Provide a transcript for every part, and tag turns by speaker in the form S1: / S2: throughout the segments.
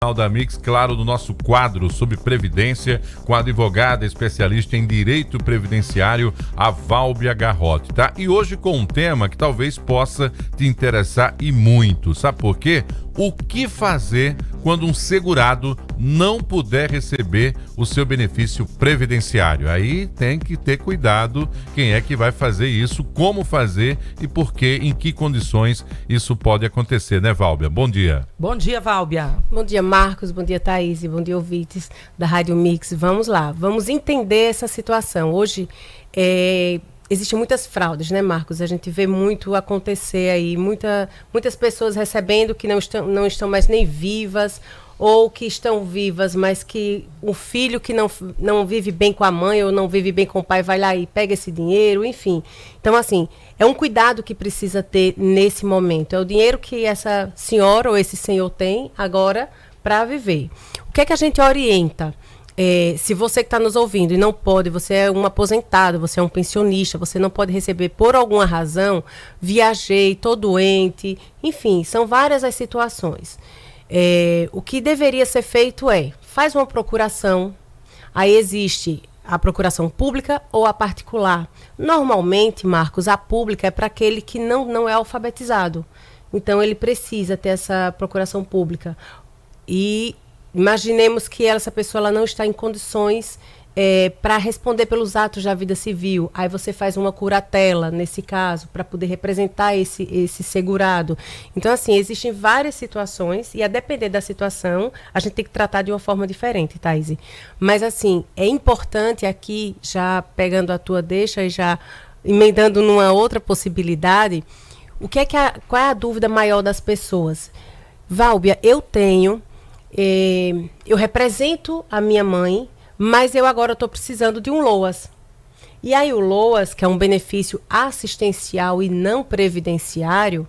S1: Jornal da Mix, claro, do nosso quadro sobre Previdência, com a advogada especialista em Direito Previdenciário, a Válbia Garrote, tá? E hoje com um tema que talvez possa te interessar e muito. Sabe por quê? O que fazer quando um segurado não puder receber o seu benefício previdenciário? Aí tem que ter cuidado quem é que vai fazer isso, como fazer e por quê, em que condições isso pode acontecer, né, Válbia? Bom dia.
S2: Bom dia, Válbia.
S3: Bom dia, Marcos. Bom dia, Thaís. Bom dia, ouvintes da Rádio Mix. Vamos lá, vamos entender essa situação. Hoje, existem muitas fraudes, né, Marcos? A gente vê muito acontecer aí, muitas pessoas recebendo que não estão mais nem vivas, ou que estão vivas, mas que o filho que não vive bem com a mãe ou não vive bem com o pai vai lá e pega esse dinheiro, enfim. Então, assim, é um cuidado que precisa ter nesse momento. É o dinheiro que essa senhora ou esse senhor tem agora para viver. O que é que a gente orienta? Se você que está nos ouvindo e não pode, você é um aposentado, você é um pensionista, você não pode receber por alguma razão, viajei, estou doente, enfim, são várias as situações. O que deveria ser feito faz uma procuração, aí existe a procuração pública ou a particular. Normalmente, Marcos, a pública é para aquele que não é alfabetizado, então ele precisa ter essa procuração pública. E imaginemos que essa pessoa ela não está em condições para responder pelos atos da vida civil. Aí você faz uma curatela, nesse caso, para poder representar esse segurado. Então, assim, existem várias situações e, a depender da situação, a gente tem que tratar de uma forma diferente, Thaís. Mas, assim, é importante aqui, já pegando a tua deixa e já emendando numa outra possibilidade, qual é a dúvida maior das pessoas? Válbia, eu represento a minha mãe, mas eu agora estou precisando de um LOAS. E aí o LOAS, que é um benefício assistencial e não previdenciário,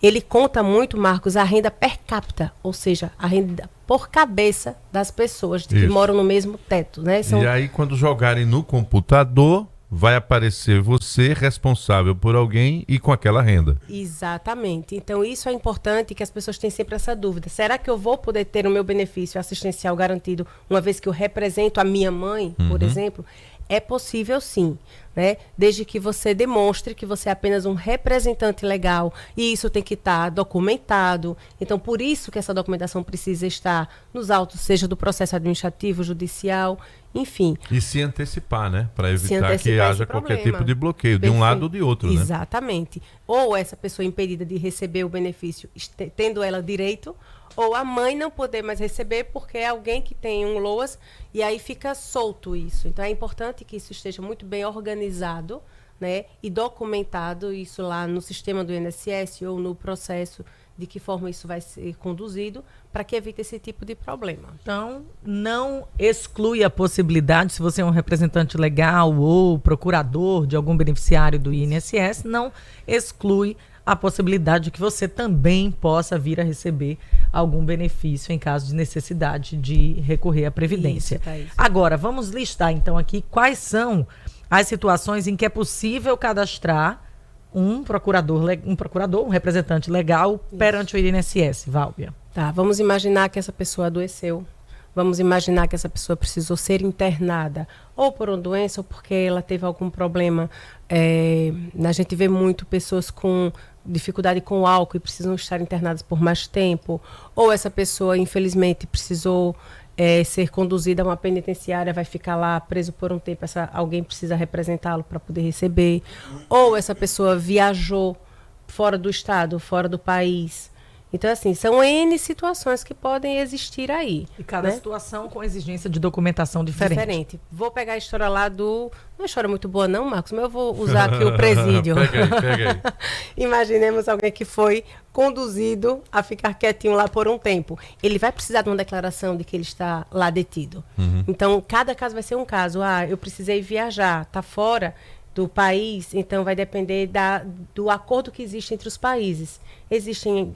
S3: ele conta muito, Marcos, a renda per capita, ou seja, a renda por cabeça das pessoas que moram no mesmo teto, né?
S1: E aí, quando jogarem no computador, vai aparecer você responsável por alguém e com aquela renda.
S3: Exatamente. Então, isso é importante, que as pessoas têm sempre essa dúvida. Será que eu vou poder ter o meu benefício assistencial garantido uma vez que eu represento a minha mãe, por exemplo? É possível, sim, né? Desde que você demonstre que você é apenas um representante legal, e isso tem que estar documentado. Então, por isso que essa documentação precisa estar nos autos, seja do processo administrativo, judicial, enfim.
S1: E se antecipar, né? Para evitar que haja qualquer tipo de bloqueio, de um lado ou de outro, né?
S3: Exatamente. Ou essa pessoa impedida de receber o benefício, tendo ela direito, ou a mãe não poder mais receber porque é alguém que tem um LOAS, e aí fica solto isso. Então, é importante que isso esteja muito bem organizado, né, e documentado, isso lá no sistema do INSS ou no processo, de que forma isso vai ser conduzido, para que evite esse tipo de problema.
S2: Então, não exclui a possibilidade, se você é um representante legal ou procurador de algum beneficiário do INSS, não exclui a possibilidade de que você também possa vir a receber algum benefício em caso de necessidade de recorrer à Previdência.
S3: Isso, Thaís.
S2: Agora, vamos listar então aqui quais são as situações em que é possível cadastrar um representante legal perante o INSS, Válbia.
S3: Tá, vamos imaginar que essa pessoa adoeceu. Vamos imaginar que essa pessoa precisou ser internada, ou por uma doença, ou porque ela teve algum problema. A gente vê muito pessoas com dificuldade com o álcool e precisam estar internadas por mais tempo. Ou essa pessoa, infelizmente, precisou ser conduzida a uma penitenciária, vai ficar lá preso por um tempo, alguém precisa representá-lo para poder receber. Ou essa pessoa viajou fora do estado, fora do país. Então, assim, são N situações que podem existir aí.
S2: E cada situação com exigência de documentação diferente.
S3: Vou pegar a história lá não é uma história muito boa não, Marcos, mas eu vou usar aqui o presídio.
S1: Pega aí.
S3: Imaginemos alguém que foi conduzido a ficar quietinho lá por um tempo. Ele vai precisar de uma declaração de que ele está lá detido. Então, cada caso vai ser um caso. Eu precisei viajar, está fora do país, então vai depender do acordo que existe entre os países. Existem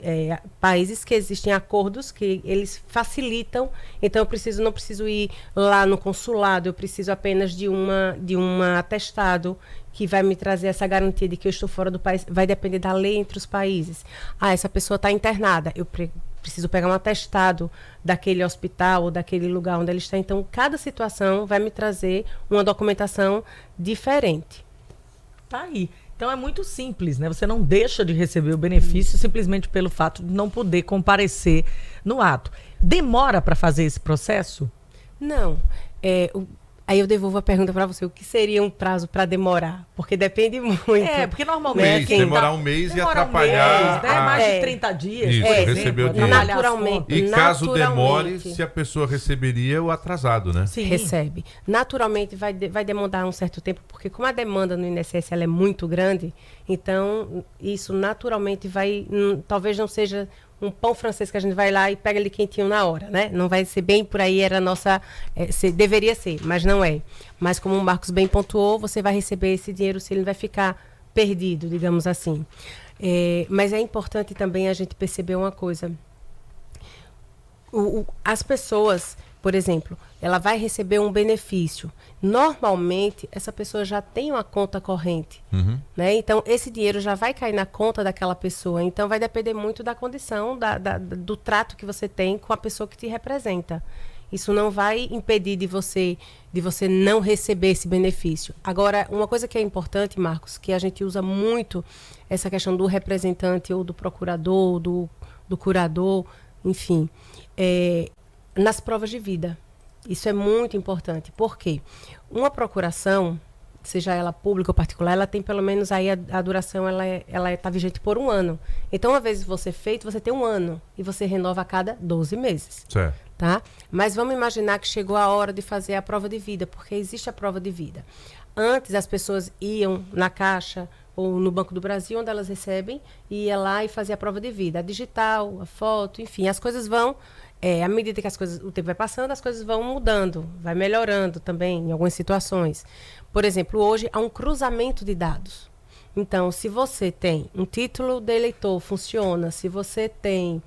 S3: países que existem acordos que eles facilitam, então eu não preciso ir lá no consulado, eu preciso apenas de um atestado que vai me trazer essa garantia de que eu estou fora do país. Vai depender da lei entre os países. Essa pessoa está internada, eu preciso pegar um atestado daquele hospital ou daquele lugar onde ele está. Então, cada situação vai me trazer uma documentação diferente.
S2: Tá aí. Então é muito simples, né? Você não deixa de receber o benefício simplesmente pelo fato de não poder comparecer no ato. Demora para fazer esse processo?
S3: Não. Aí eu devolvo a pergunta para você, o que seria um prazo para demorar? Porque depende muito.
S2: Porque normalmente...
S1: Demorar um mês e atrapalhar...
S2: Mais de 30 dias,
S1: Isso,
S2: por exemplo,
S1: receber o dinheiro.
S3: Naturalmente.
S1: E caso demore, se a pessoa receberia o atrasado, né?
S2: Sim.
S3: Recebe. Naturalmente vai demorar um certo tempo, porque como a demanda no INSS ela é muito grande, então isso naturalmente vai... talvez não seja um pão francês que a gente vai lá e pega ele quentinho na hora, né? Não vai ser bem por aí, era a nossa... deveria ser, mas não é. Mas como o Marcos bem pontuou, você vai receber esse dinheiro se ele não vai ficar perdido, digamos assim. Mas é importante também a gente perceber uma coisa. As pessoas, por exemplo, ela vai receber um benefício. Normalmente, essa pessoa já tem uma conta corrente. Né? Então, esse dinheiro já vai cair na conta daquela pessoa. Então, vai depender muito da condição, do trato que você tem com a pessoa que te representa. Isso não vai impedir de você não receber esse benefício. Agora, uma coisa que é importante, Marcos, que a gente usa muito essa questão do representante ou do procurador, do curador, enfim, nas provas de vida. Isso é muito importante. Por quê? Uma procuração, seja ela pública ou particular, ela tem pelo menos aí a duração, ela está vigente por 1 ano. Então, uma vez você feito, você tem 1 ano e você renova a cada 12 meses.
S1: Certo.
S3: Tá? Mas vamos imaginar que chegou a hora de fazer a prova de vida, porque existe a prova de vida. Antes, as pessoas iam na Caixa ou no Banco do Brasil, onde elas recebem, e ia lá e fazia a prova de vida. A digital, a foto, enfim, as coisas vão... à medida que o tempo vai passando, as coisas vão mudando, vai melhorando também em algumas situações. Por exemplo, hoje há um cruzamento de dados. Então, se você tem um título de eleitor, funciona. Se você tem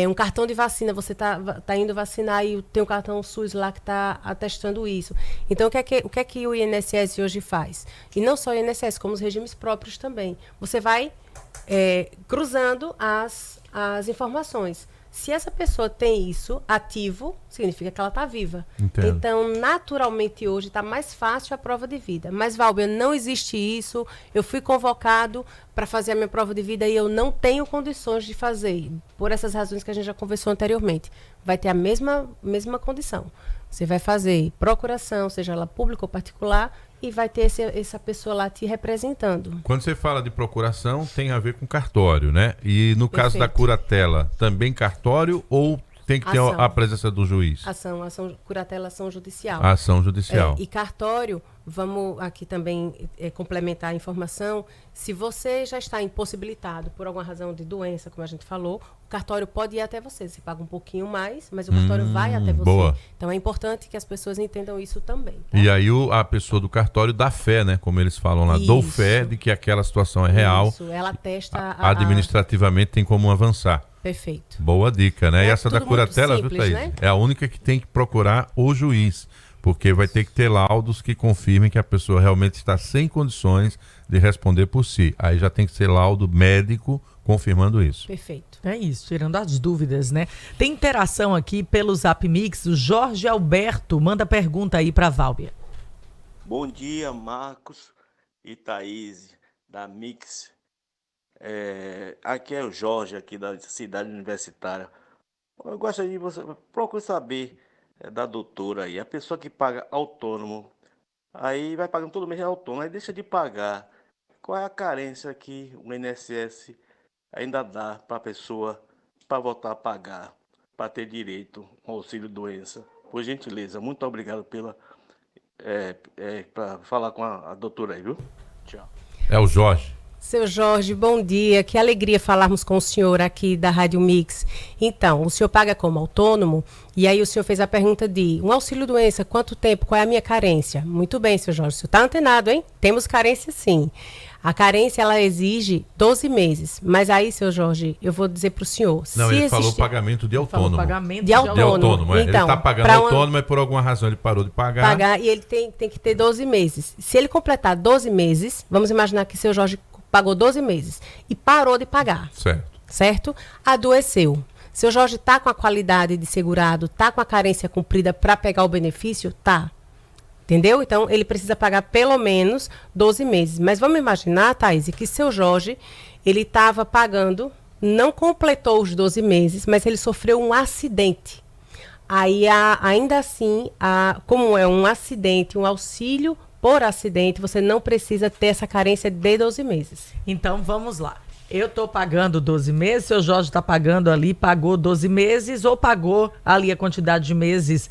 S3: um cartão de vacina, você tá indo vacinar e tem um cartão SUS lá que está atestando isso. Então, o que é que o INSS hoje faz? E não só o INSS, como os regimes próprios também. Você vai cruzando as informações. Se essa pessoa tem isso ativo, significa que ela está viva.
S1: Entendo.
S3: Então, naturalmente, hoje está mais fácil a prova de vida. Mas, Valber, não existe isso. Eu fui convocado para fazer a minha prova de vida e eu não tenho condições de fazer. Por essas razões que a gente já conversou anteriormente. Vai ter a mesma condição. Você vai fazer procuração, seja ela pública ou particular, e vai ter essa pessoa lá te representando.
S1: Quando você fala de procuração, tem a ver com cartório, né? E no caso da curatela, também cartório ou tem que ter a presença do juiz?
S3: Ação, curatela, ação judicial.
S1: Ação judicial.
S3: E cartório, vamos aqui também complementar a informação, se você já está impossibilitado por alguma razão de doença, como a gente falou, o cartório pode ir até você. Você paga um pouquinho mais, mas o cartório vai até você.
S1: Boa.
S3: Então é importante que as pessoas entendam isso também. Tá?
S1: E aí a pessoa do cartório dá fé, né? Como eles falam lá, dou fé de que aquela situação é real.
S3: Isso, ela atesta
S1: administrativamente tem como avançar.
S3: Perfeito.
S1: Boa dica, né? E essa da
S3: tudo
S1: curatela,
S3: muito simples,
S1: viu, Thaís?
S3: né?
S1: É a única que tem que procurar o juiz, porque vai ter que ter laudos que confirmem que a pessoa realmente está sem condições de responder por si. Aí já tem que ser laudo médico confirmando isso.
S3: Perfeito.
S2: É isso, tirando as dúvidas, né? Tem interação aqui pelo Zap Mix, o Jorge Alberto manda pergunta aí para a Valber.
S4: Bom dia, Marcos e Thaís, da Mix. Aqui é o Jorge, aqui da cidade universitária. Eu gostaria de você procure saber da doutora aí, a pessoa que paga autônomo, aí vai pagando todo mês autônomo, aí deixa de pagar. Qual é a carência que o INSS ainda dá para a pessoa para voltar a pagar, para ter direito ao auxílio doença? Por gentileza, muito obrigado para falar com a doutora aí, viu? Tchau.
S1: É o Jorge.
S3: Seu Jorge, bom dia. Que alegria falarmos com o senhor aqui da Rádio Mix. Então, o senhor paga como autônomo e aí o senhor fez a pergunta de um auxílio-doença, quanto tempo, qual é a minha carência? Muito bem, seu Jorge, o senhor está antenado, hein? Temos carência, sim. A carência, ela exige 12 meses. Mas aí, seu Jorge, eu vou dizer para o senhor...
S1: Não, ele falou pagamento de autônomo.
S2: Pagamento
S3: de autônomo.
S1: Então, ele está pagando autônomo, mas por alguma razão ele parou de pagar.
S3: E ele tem que ter 12 meses. Se ele completar 12 meses, vamos imaginar que seu Jorge pagou 12 meses e parou de pagar.
S1: Certo.
S3: Certo? Adoeceu. Seu Jorge está com a qualidade de segurado, está com a carência cumprida para pegar o benefício? Tá. Entendeu? Então, ele precisa pagar pelo menos 12 meses. Mas vamos imaginar, Thaís, que seu Jorge, ele estava pagando, não completou os 12 meses, mas ele sofreu um acidente. Aí, ainda assim, como é um acidente, um auxílio por acidente, você não precisa ter essa carência de 12 meses.
S2: Então, vamos lá. Eu estou pagando 12 meses, seu Jorge está pagando ali, pagou 12 meses ou pagou ali a quantidade de meses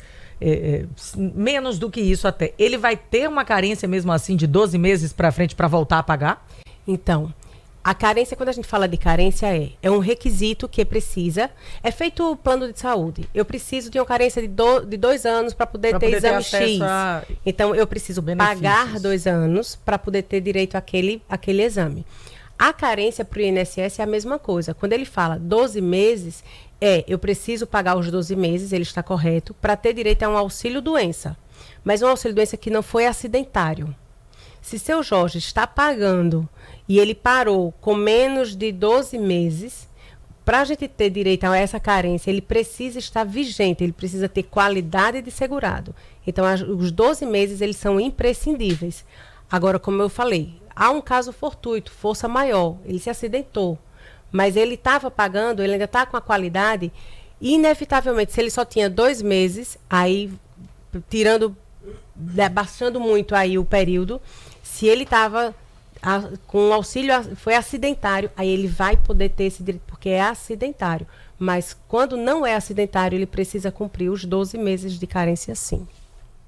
S2: menos do que isso até. Ele vai ter uma carência mesmo assim de 12 meses para frente para voltar a pagar?
S3: Então, a carência, quando a gente fala de carência, é um requisito que precisa. É feito o plano de saúde. Eu preciso de uma carência de 2 anos para poder ter exame X. Então, eu preciso pagar 2 anos para poder ter direito àquele exame. A carência para o INSS é a mesma coisa. Quando ele fala 12 meses, eu preciso pagar os 12 meses, ele está correto, para ter direito a um auxílio-doença. Mas um auxílio-doença que não foi acidentário. Se seu Jorge está pagando e ele parou com menos de 12 meses, para a gente ter direito a essa carência, ele precisa estar vigente, ele precisa ter qualidade de segurado. Então, os 12 meses, eles são imprescindíveis. Agora, como eu falei, há um caso fortuito, força maior, ele se acidentou, mas ele estava pagando, ele ainda está com a qualidade, e inevitavelmente, se ele só tinha 2 meses, aí, baixando muito aí o período, se ele estava com auxílio, foi acidentário, aí ele vai poder ter esse direito, porque é acidentário. Mas quando não é acidentário, ele precisa cumprir os 12 meses de carência, sim.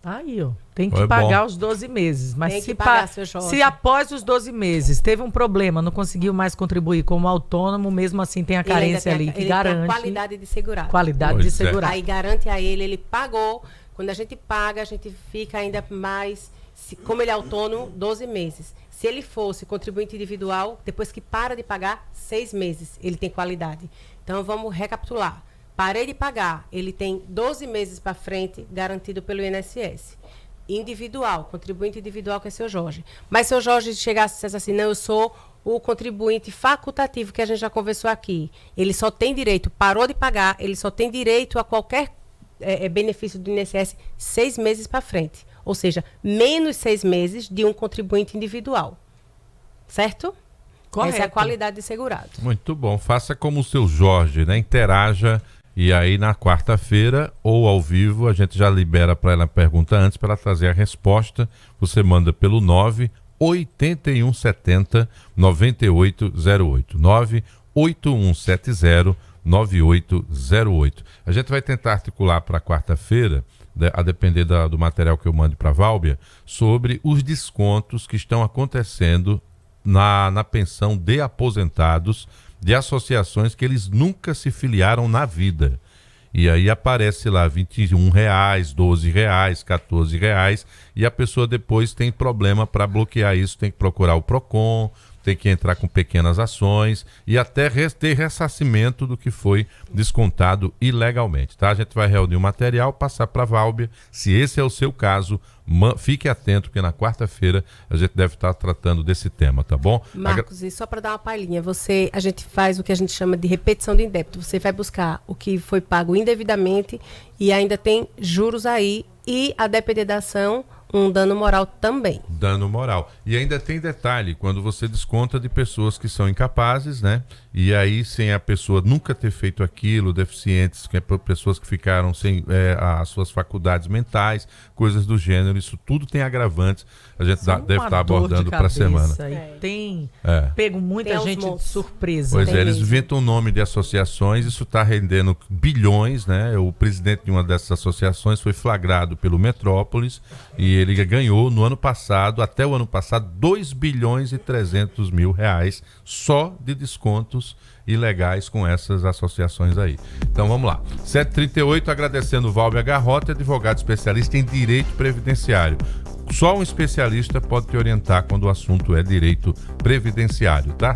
S2: Aí, ó, tem que pagar os 12 meses. Mas
S3: tem que pagar, seu Jorge.
S2: Se após os 12 meses teve um problema, não conseguiu mais contribuir como autônomo, mesmo assim tem a carência ali que garante.
S3: Tem a qualidade de segurado.
S2: Qualidade de segurado.
S3: Aí garante a ele pagou. Quando a gente paga, a gente fica ainda mais, como ele é autônomo, 12 meses. Se ele fosse contribuinte individual, depois que para de pagar, 6 meses, ele tem qualidade. Então, vamos recapitular. Parei de pagar, ele tem 12 meses para frente, garantido pelo INSS. Individual, contribuinte individual, que é seu Jorge. Mas seu Jorge chegasse e dissesse assim, não, eu sou o contribuinte facultativo, que a gente já conversou aqui. Ele só tem direito, parou de pagar, ele só tem direito a qualquer benefício do INSS 6 meses para frente. Ou seja, menos 6 meses de um contribuinte individual. Certo?
S2: Correto.
S3: Essa é a qualidade de segurado.
S1: Muito bom. Faça como o seu Jorge, né? Interaja. E aí, na quarta-feira ou ao vivo, a gente já libera para ela a pergunta antes, para ela trazer a resposta. Você manda pelo 98170 9808. 98170 9808. A gente vai tentar articular para quarta-feira, a depender do material que eu mande para a Válbia, sobre os descontos que estão acontecendo na pensão de aposentados de associações que eles nunca se filiaram na vida. E aí aparece lá R$21, R$12, R$14, e a pessoa depois tem problema para bloquear isso, tem que procurar o PROCON, tem que entrar com pequenas ações e até ter ressarcimento do que foi descontado ilegalmente, tá? A gente vai reunir o material, passar para a Válbia. Se esse é o seu caso, fique atento, porque na quarta-feira a gente deve estar tratando desse tema, tá bom?
S3: Marcos, e só para dar uma palhinha, a gente faz o que a gente chama de repetição de indébito. Você vai buscar o que foi pago indevidamente e ainda tem juros aí, e a depender da ação, um dano moral também.
S1: Dano moral. E ainda tem detalhe, quando você desconta de pessoas que são incapazes, né? E aí, sem a pessoa nunca ter feito aquilo, deficientes, pessoas que ficaram sem as suas faculdades mentais, coisas do gênero, isso tudo tem agravantes. A gente deve estar abordando para a semana.
S2: Tem pego muita gente de surpresa.
S1: Pois eles inventam o nome de associações, isso está rendendo bilhões, né? O presidente de uma dessas associações foi flagrado pelo Metrópolis e ele ganhou no ano passado, até o ano passado, R$2.300.000 só de descontos ilegais com essas associações aí. Então vamos lá. 7h38, agradecendo o Válbia Garrote, advogado especialista em direito previdenciário. Só um especialista pode te orientar quando o assunto é direito previdenciário, tá?